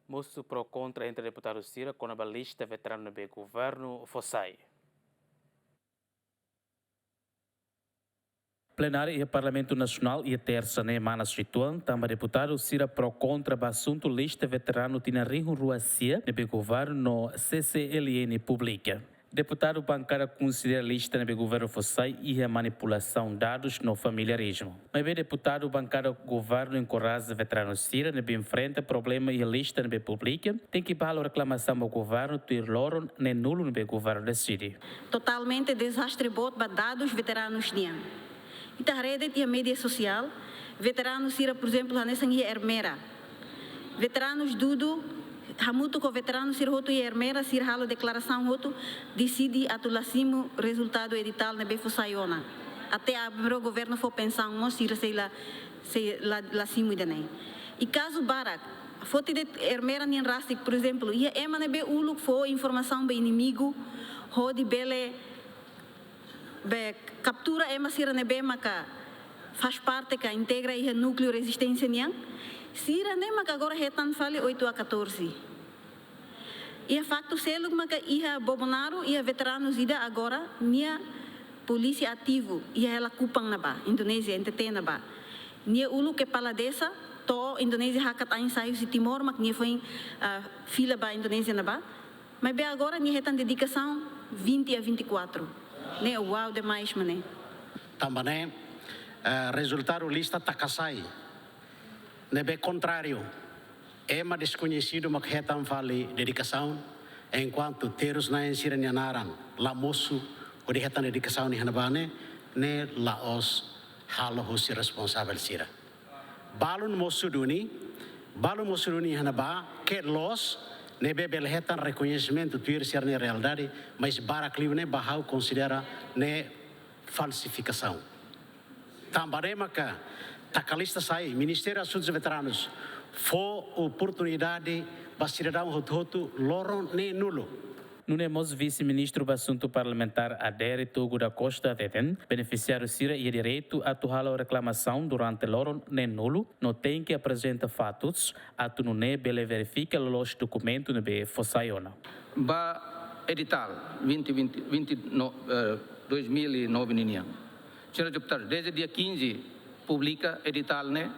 Moço pro contra entre deputado Cira com a lista veterano do governo Fossai. Plenário e Parlamento Nacional e a terça semana situam, também deputado Cira pro contra o assunto lista veterano tinha rinho ruacia no governo no CCLN Pública. Deputado bancário considera a lista no governo Fossai e a manipulação de dados no familiarismo. Mas bem, deputado bancário governo encoraja veteranos Cira no enfrenta problema e a lista no pública tem que balar reclamação ao governo ter loron nem nulo no governo decide. Totalmente desastre bot dados veteranos tinham. E a rede e a mídia social, veteranos Cira, por exemplo, nessa Hermera. Veteranos Dudu Hamuto com veteranos Cira Roto e Hermera, Cira Halo declaração Roto, decide atulacimo resultado edital na Befosaiona. Até a primeiro governo foi pensar, Cira sei lá cimo de nem. E caso Barak, foto de Hermera nem rastic, por exemplo, e a Ema nebe uluk foi informação do inimigo, rode bele captura Ema Cira nebe maka faz parte que integra e núcleo resistência niang. Cira nem mas agora retan fale 8-14. E a facto selo mas ia Bolsonaro e a veteranos ida agora nia polícia ativo e ela cupang na ba Indonésia entertain na ba. Nia ulu que paladesa to Indonésia hakat ensaio si Timor mas nia foi fila ba Indonésia na ba. Mas bem agora nia retan dedicação 20-24. Ne uau demais mané. Também resultado lista takasai. Nebe contrário, é uma desconhecido mas retam fale dedicação enquanto teros na ensira nyanaran la moço o de retam dedicação ni hanabane ne laos halo hosi responsável sira. Balun moço duni hanaba que los nebe bel retam reconhecimento tuir ser na realidade, mas barakliu ne bahau considera ne falsificação. Também maka takalista sai, Ministério dos Assuntos Veteranos, foi oportunidade para cidadão roto loron nem nulo. Nunemos vice-ministro do assunto parlamentar Adere Togo da Costa Teten, beneficiário Cira e direito a atuar a reclamação durante loron nem nulo, não tem que apresentar fatos, a tu não bele verifica os documentos no Fossaiona. Ba edital 2009 ninia. Senhor deputado, desde dia 15 publica edital ne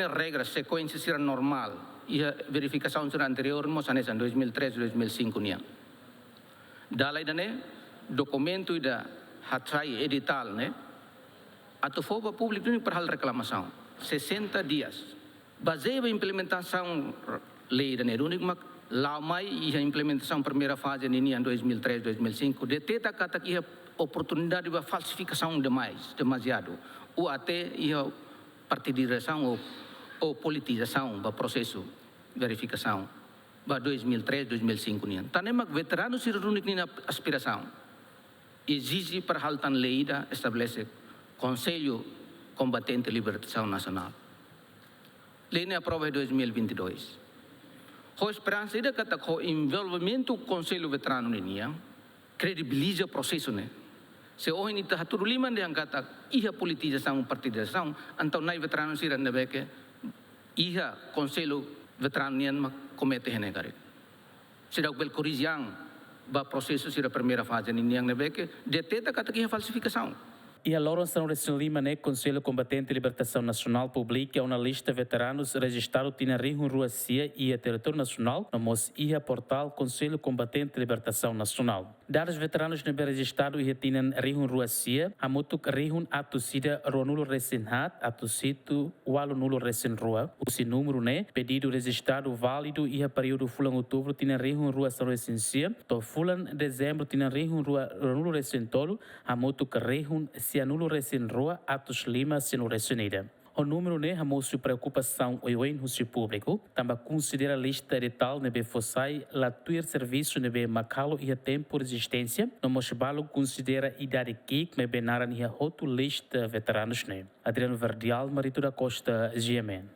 regra sequência será normal e a verificação será anterior mas em 2003-2005 nia. Dalai dane documento da hatrai edital ne atau foba público ni para hal reclamação 60 dias. Baseia a implementação lei dane unik mak lamai e a implementação primeira fase ni em 2003-2005 deteta kata que oportunidade de falsificação demasiado ou até a partidização ou politização do processo de verificação para 2003-2005 nian. Tanemak veteranos se reúnem na aspiração exige para haltan lei da estabelece Conselho Combatente de Libertação Nacional. Lei ne aprova em 2022. A esperança é que o envolvimento do Conselho Veterano nian credibiliza o processo ne. Se hoje ni tahat turuliman dia kata iha politização partidização antau nai veterano sira nebeke iha conselho veterano nian mak comete henegare. Sira bel corrigiang ba processo sira primeira fase ni niang nebeke deteta kata iha falsificação. E a Loron São Lima, né, Conselho Combatente de Libertação Nacional publica uma lista de veteranos registrados na Rio Ruacia e a território nacional, no MOS-IA portal Conselho Combatente de Libertação Nacional. Dados veteranos não registrados e tinham Rio Ruacia, a mutuk Rio atusida ronulo recenhat, atusitu walo nulo recen rua, o sin número, né, pedido registrado válido e a período fulan outubro tinha Rio Rua São Recensia, to fulan dezembro tinha Rio Rua ronulo recen tolo, a mutuk Rio se anulo recém rua atos lima sendo recenida. O número ne hamossu preocupação o russo público, também considera a lista de tal nebe fossai la tuir serviço nebe macalo e a tempo de resistência, no mosbalo considera idade que nebe nara nia hotu lista veteranos ne. Adriano Verdial, Marito da Costa, GMN.